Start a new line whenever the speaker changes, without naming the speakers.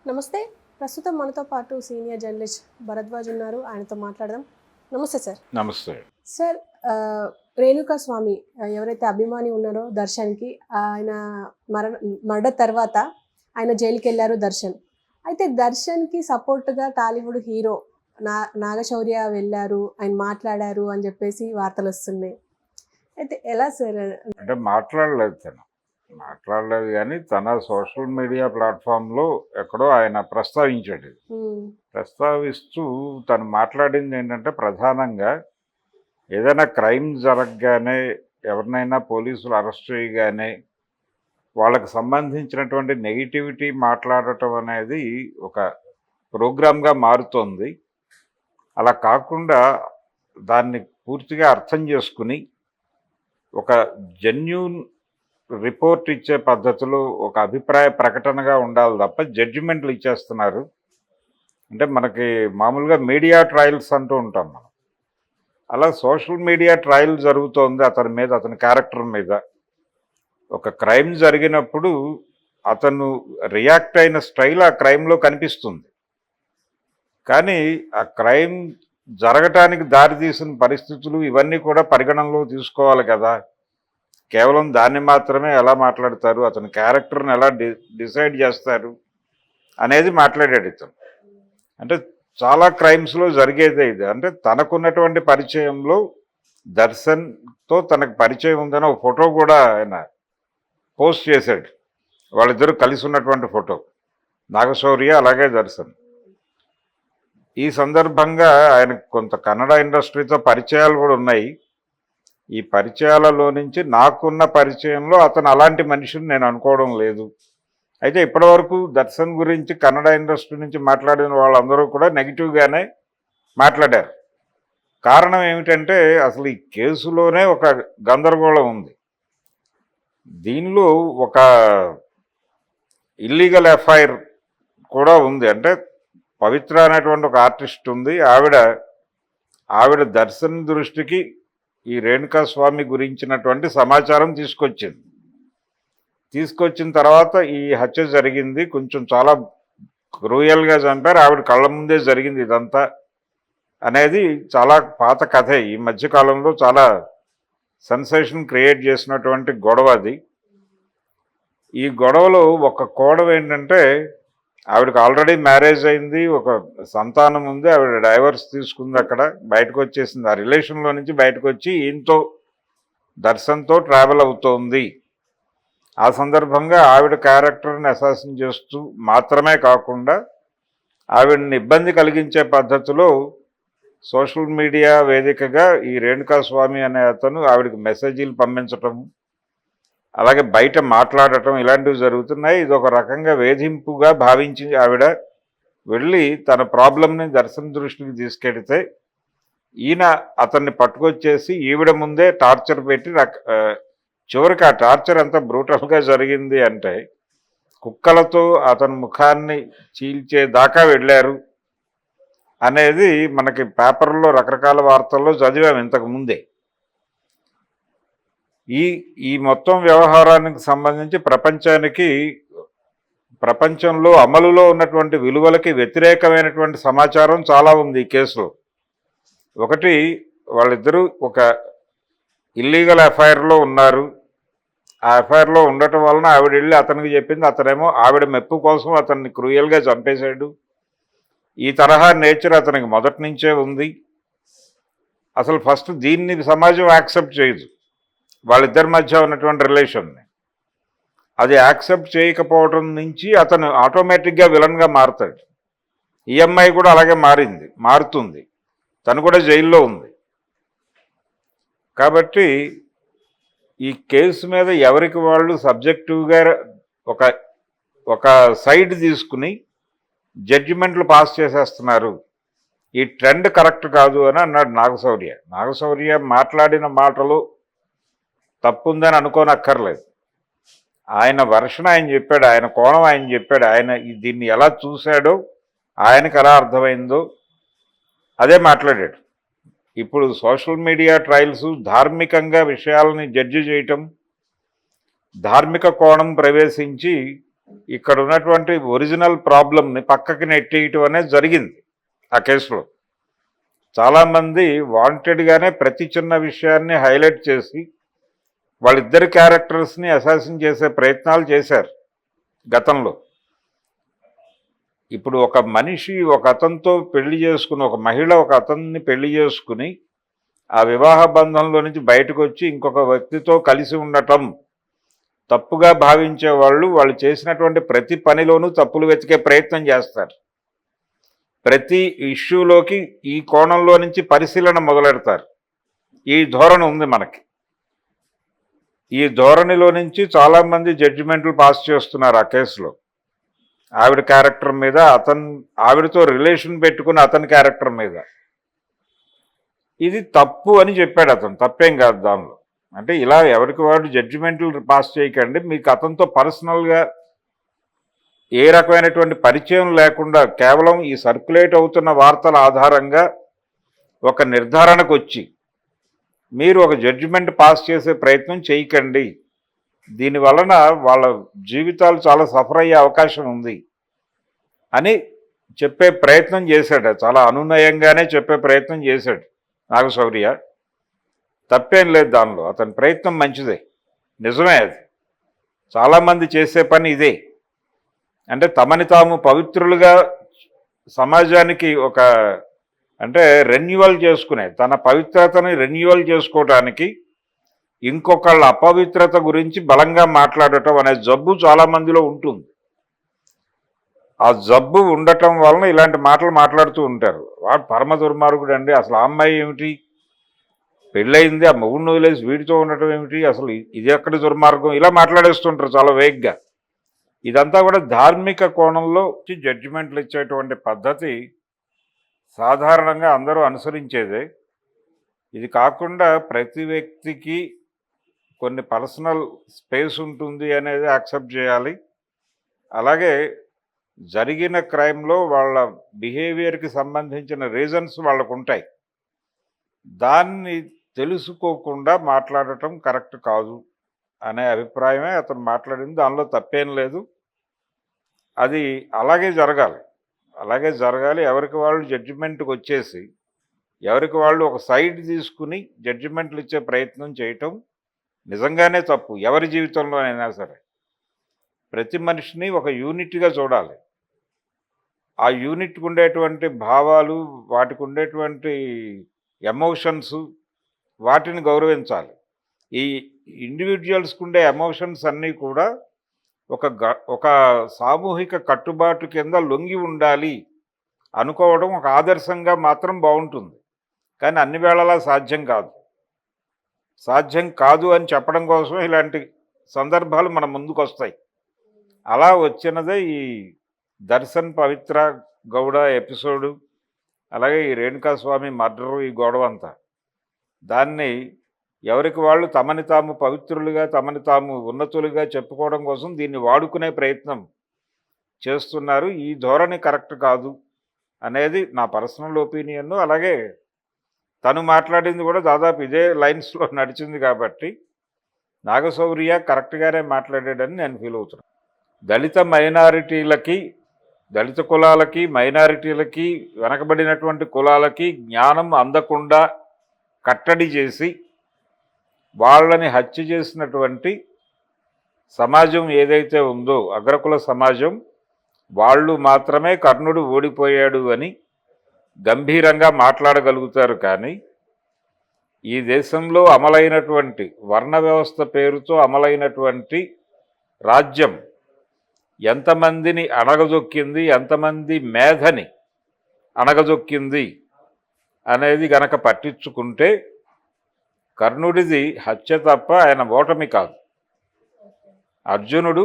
నమస్తే. ప్రస్తుతం మనతో పాటు సీనియర్ జర్నలిస్ట్ భరద్వాజ్ ఉన్నారు. ఆయనతో మాట్లాడదాం. నమస్తే సార్.
నమస్తే.
సార్, రేణుకా స్వామి ఎవరైతే అభిమాని ఉన్నారో దర్శన్‌కి, ఆయన మర్డర్ తర్వాత ఆయన జైలుకెళ్లారు దర్శన్. అయితే దర్శన్‌కి సపోర్ట్‌గా టాలీవుడ్ హీరో నాగశౌర్య వెళ్లారు, ఆయన మాట్లాడారు అని చెప్పేసి వార్తలొస్తున్నాయి. అయితే ఎలా సార్?
అంటే మాట్లాడలేదు కానీ తన సోషల్ మీడియా ప్లాట్ఫామ్లో ఎక్కడో ఆయన ప్రస్తావించాడు ఇది. ప్రస్తావిస్తూ తను మాట్లాడింది ఏంటంటే, ప్రధానంగా ఏదైనా క్రైమ్ జరగగానే, ఎవరినైనా పోలీసులు అరెస్ట్ చేయగానే వాళ్ళకి సంబంధించినటువంటి నెగిటివిటీ మాట్లాడటం అనేది ఒక ప్రోగ్రామ్గా మారుతోంది. అలా కాకుండా దాన్ని పూర్తిగా అర్థం చేసుకుని ఒక జెన్యూన్ రిపోర్ట్ ఇచ్చే పద్ధతిలో ఒక అభిప్రాయ ప్రకటనగా ఉండాలి తప్ప జడ్జిమెంట్లు ఇచ్చేస్తున్నారు. అంటే మనకి మామూలుగా మీడియా ట్రయల్స్ అంటూ ఉంటాం మనం. అలా సోషల్ మీడియా ట్రయల్ జరుగుతోంది అతని మీద, అతని క్యారెక్టర్ మీద. ఒక క్రైమ్ జరిగినప్పుడు అతను రియాక్ట్ అయిన స్టైల్ ఆ క్రైమ్లో కనిపిస్తుంది. కానీ ఆ క్రైమ్ జరగటానికి దారితీసిన పరిస్థితులు ఇవన్నీ కూడా పరిగణనలో తీసుకోవాలి కదా. కేవలం దాన్ని మాత్రమే ఎలా మాట్లాడతారు, అతని క్యారెక్టర్ని ఎలా డిసైడ్ చేస్తారు అనేది మాట్లాడాడు ఇతను. అంటే చాలా క్రైమ్స్లో జరిగేదే ఇది. అంటే తనకున్నటువంటి పరిచయంలో దర్శన్తో తనకు పరిచయం ఉందని ఒక ఫోటో కూడా ఆయన పోస్ట్ చేశాడు. వాళ్ళిద్దరూ కలిసి ఉన్నటువంటి ఫోటో, నాగశౌర్య అలాగే దర్శన్. ఈ సందర్భంగా ఆయనకు కొంత కన్నడ ఇండస్ట్రీతో పరిచయాలు కూడా ఉన్నాయి. ఈ పరిచయాలలో నుంచి నాకున్న పరిచయంలో అతను అలాంటి మనిషిని నేను అనుకోవడం లేదు. అయితే ఇప్పటివరకు దర్శన్ గురించి కన్నడ ఇండస్ట్రీ నుంచి మాట్లాడిన వాళ్ళందరూ కూడా నెగిటివ్గానే మాట్లాడారు. కారణం ఏమిటంటే, అసలు ఈ కేసులోనే ఒక గందరగోళం ఉంది. దీనిలో ఒక ఇల్లీగల్ ఎఫ్ఐఆర్ కూడా ఉంది. అంటే పవిత్ర అనేటువంటి ఒక ఆర్టిస్ట్ ఉంది. ఆవిడ దర్శన్ దృష్టికి ఈ రేణుకా స్వామి గురించినటువంటి సమాచారం తీసుకొచ్చిన తర్వాత ఈ హత్య జరిగింది. కొంచెం చాలా క్రూయల్గా చంపారు. ఆవిడ కళ్ళ ముందే జరిగింది ఇదంతా అనేది చాలా పాత కథే. ఈ మధ్యకాలంలో చాలా సెన్సేషన్ క్రియేట్ చేసినటువంటి గొడవ అది. ఈ గొడవలో ఒక కోణం ఏంటంటే, ఆవిడకి ఆల్రెడీ మ్యారేజ్ అయింది, ఒక సంతానం ఉంది. ఆవిడ డైవర్స్ తీసుకుంది, అక్కడ బయటకు వచ్చేసింది. ఆ రిలేషన్లో నుంచి బయటకు వచ్చి ఈయనతో, దర్శన్తో ట్రావెల్ అవుతోంది. ఆ సందర్భంగా ఆవిడ క్యారెక్టర్ని అసాసిన్ చేస్తూ మాత్రమే కాకుండా ఆవిడని ఇబ్బంది కలిగించే పద్ధతిలో సోషల్ మీడియా వేదికగా ఈ రేణుకా స్వామి అనే అతను ఆవిడకి మెసేజీలు పంపించటం, అలాగే బయట మాట్లాడటం ఇలాంటివి జరుగుతున్నాయి. ఇది ఒక రకంగా వేధింపుగా భావించి ఆవిడ వెళ్ళి తన ప్రాబ్లంని దర్శన్ దృష్టికి తీసుకెడితే, ఈయన అతన్ని పట్టుకొచ్చేసి ఈవిడ ముందే టార్చర్ పెట్టి, చివరికి ఆ టార్చర్ ఎంత బ్రూటల్గా జరిగింది అంటే, కుక్కలతో అతని ముఖాన్ని చీల్చేదాకా వెళ్ళారు అనేది మనకి పేపర్లో రకరకాల వార్తల్లో చదివాము ఇంతకు ముందే. ఈ మొత్తం వ్యవహారానికి సంబంధించి ప్రపంచంలో అమలులో ఉన్నటువంటి విలువలకి వ్యతిరేకమైనటువంటి సమాచారం చాలా ఉంది ఈ కేసులో. ఒకటి, వాళ్ళిద్దరూ ఒక ఇల్లీగల్ ఎఫ్ఐఆర్లో ఉన్నారు. ఆ ఎఫ్ఐఆర్లో ఉండటం వలన ఆవిడ వెళ్ళి అతనికి చెప్పింది, అతనేమో ఆవిడ మెప్పు కోసం అతన్ని క్రూయల్గా చంపేశాడు. ఈ తరహా నేచర్ అతనికి మొదటి నుంచే ఉంది. అసలు ఫస్ట్ దీన్ని సమాజం యాక్సెప్ట్ చేయదు, వాళ్ళిద్దరి మధ్య ఉన్నటువంటి రిలేషన్ని. అది యాక్సెప్ట్ చేయకపోవడం నుంచి అతను ఆటోమేటిక్గా విలన్గా మారుతాడు. ఈ అమ్మాయి కూడా అలాగే మారుతుంది. తను కూడా జైల్లో ఉంది. కాబట్టి ఈ కేసు మీద ఎవరికి వాళ్ళు సబ్జెక్టివ్గా ఒక సైడ్ తీసుకుని జడ్జిమెంట్లు పాస్ చేసేస్తున్నారు. ఈ ట్రెండ్ కరెక్ట్ కాదు అని అన్నాడు నాగశౌర్య మాట్లాడిన మాటలు తప్పుందని అనుకోనక్కర్లేదు. ఆయన వర్షన్ ఆయన చెప్పాడు, ఆయన కోణం ఆయన చెప్పాడు, ఆయన దీన్ని ఎలా చూశాడో, ఆయనకు ఎలా అర్థమైందో అదే మాట్లాడాడు. ఇప్పుడు సోషల్ మీడియా ట్రయల్స్ ధార్మికంగా విషయాలని జడ్జి చేయటం, ధార్మిక కోణం ప్రవేశించి ఇక్కడ ఉన్నటువంటి ఒరిజినల్ ప్రాబ్లంని పక్కకి నెట్టేయటం అనేది జరిగింది ఆ కేసులో. చాలామంది వాంటెడ్గానే ప్రతి చిన్న విషయాన్ని హైలైట్ చేసి వాళ్ళిద్దరి క్యారెక్టర్స్ని అసాసిన్ చేసే ప్రయత్నాలు చేశారు గతంలో. ఇప్పుడు ఒక మనిషి ఒక అతనితో పెళ్లి చేసుకుని, ఒక మహిళ ఒక అతన్ని పెళ్లి చేసుకుని ఆ వివాహ బంధంలో నుంచి బయటకు వచ్చి ఇంకొక వ్యక్తితో కలిసి ఉండటం తప్పుగా భావించే వాళ్ళు చేసినటువంటి ప్రతి పనిలోనూ తప్పులు వెతికే ప్రయత్నం చేస్తారు. ప్రతి ఇష్యూలోకి ఈ కోణంలో నుంచి పరిశీలన మొదలెడతారు. ఈ ధోరణి ఉంది మనకి. ఈ ధోరణిలో నుంచి చాలామంది జడ్జిమెంట్లు పాస్ చేస్తున్నారు ఆ కేసులో. ఆవిడ క్యారెక్టర్ మీద, ఆవిడతో రిలేషన్ పెట్టుకుని అతని క్యారెక్టర్ మీద. ఇది తప్పు అని చెప్పాడు అతను. తప్పేం కాదు దానిలో. అంటే ఇలా ఎవరికి వాడు జడ్జిమెంట్లు పాస్ చేయకండి. మీకు అతనితో పర్సనల్గా ఏ రకమైనటువంటి పరిచయం లేకుండా కేవలం ఈ సర్క్యులేట్ అవుతున్న వార్తల ఆధారంగా ఒక నిర్ధారణకు వచ్చి మీరు ఒక జడ్జిమెంట్ పాస్ చేసే ప్రయత్నం చేయకండి. దీనివలన వాళ్ళ జీవితాలు చాలా సఫర్ అయ్యే అవకాశం ఉంది అని చెప్పే ప్రయత్నం చేశాడు. చాలా అనునయంగానే చెప్పే ప్రయత్నం చేశాడు నాగశౌర్య. తప్పేం లేదు దానిలో. అతని ప్రయత్నం మంచిదే, నిజమే. అది చాలామంది చేసే పని ఇదే. అంటే తమని తాము పవిత్రులుగా సమాజానికి ఒక రెన్యువల్ చేసుకునే, తన పవిత్రతని రెన్యువల్ చేసుకోవటానికి ఇంకొకళ్ళ అపవిత్రత గురించి బలంగా మాట్లాడటం అనే జబ్బు చాలామందిలో ఉంటుంది. ఆ జబ్బు ఉండటం వలన ఇలాంటి మాటలు మాట్లాడుతూ ఉంటారు. వాడు పరమ దుర్మార్గుడు అండి, అసలు ఆ అమ్మాయి ఏమిటి, పెళ్ళయింది, ఆ మొగుడిని వదిలేసి వీడితో ఉండటం ఏమిటి, అసలు ఇది ఎక్కడి దుర్మార్గం, ఇలా మాట్లాడేస్తుంటారు చాలా వేగ్గా. ఇదంతా కూడా ధార్మిక కోణంలో జడ్జిమెంట్లు ఇచ్చేటువంటి పద్ధతి సాధారణంగా అందరూ అనుసరించేదే. ఇది కాకుండా ప్రతి వ్యక్తికి కొన్ని పర్సనల్ స్పేస్ ఉంటుంది అనేది యాక్సెప్ట్ చేయాలి. అలాగే జరిగిన క్రైమ్లో వాళ్ళ బిహేవియర్కి సంబంధించిన రీజన్స్ వాళ్ళకు ఉంటాయి. దాన్ని తెలుసుకోకుండా మాట్లాడటం కరెక్ట్ కాదు అనే అభిప్రాయమే అతను మాట్లాడింది. దానిలో తప్పేం లేదు. అది అలాగే జరగాలి. ఎవరికి వాళ్ళు జడ్జిమెంట్కి వచ్చేసి ఎవరికి వాళ్ళు ఒక సైడ్ తీసుకుని జడ్జిమెంట్లు ఇచ్చే ప్రయత్నం చేయటం నిజంగానే తప్పు. ఎవరి జీవితంలోనైనా సరే ప్రతి మనిషిని ఒక యూనిట్గా చూడాలి. ఆ యూనిట్కి ఉండేటువంటి భావాలు, వాటికి ఉండేటువంటి ఎమోషన్స్, వాటిని గౌరవించాలి. ఈ ఇండివిజువల్స్కి ఉండే ఎమోషన్స్ అన్నీ కూడా ఒక సామూహిక కట్టుబాటు కింద లొంగి ఉండాలి అనుకోవడం ఒక ఆదర్శంగా మాత్రం బాగుంటుంది. కానీ అన్ని వేళలా సాధ్యం కాదు అని చెప్పడం కోసం ఇలాంటి సందర్భాలు మన ముందుకు వస్తాయి. అలా వచ్చినదే ఈ దర్శన్ పవిత్ర గౌడ ఎపిసోడు, అలాగే ఈ రేణుకాస్వామి మర్డరు, ఈ గొడవ అంతా. దాన్ని ఎవరికి వాళ్ళు తమని తాము పవిత్రులుగా, తమని తాము ఉన్నతులుగా చెప్పుకోవడం కోసం దీన్ని వాడుకునే ప్రయత్నం చేస్తున్నారు. ఈ ధోరణి కరెక్ట్ కాదు అనేది నా పర్సనల్ ఒపీనియన్. అలాగే తను మాట్లాడింది కూడా దాదాపు ఇదే లైన్స్లో నడిచింది కాబట్టి నాగశౌర్య కరెక్ట్గానే మాట్లాడాడని నేను ఫీల్ అవుతున్నాను. దళిత కులాలకి, మైనారిటీలకి, వెనకబడినటువంటి కులాలకి జ్ఞానం అందకుండా కట్టడి చేసి వాళ్ళని హత్య చేసినటువంటి సమాజం ఏదైతే ఉందో, అగ్రకుల సమాజం, వాళ్ళు మాత్రమే కర్ణుడు ఓడిపోయాడు అని గంభీరంగా మాట్లాడగలుగుతారు. కానీ ఈ దేశంలో అమలైనటువంటి వర్ణ వ్యవస్థ పేరుతో అమలైనటువంటి రాజ్యం ఎంతమందిని అణగజొక్కింది, ఎంతమంది మేధని అణగజొక్కింది అనేది గనక పట్టించుకుంటే కర్ణుడిది హత్య తప్ప ఆయన ఓటమి కాదు. అర్జునుడు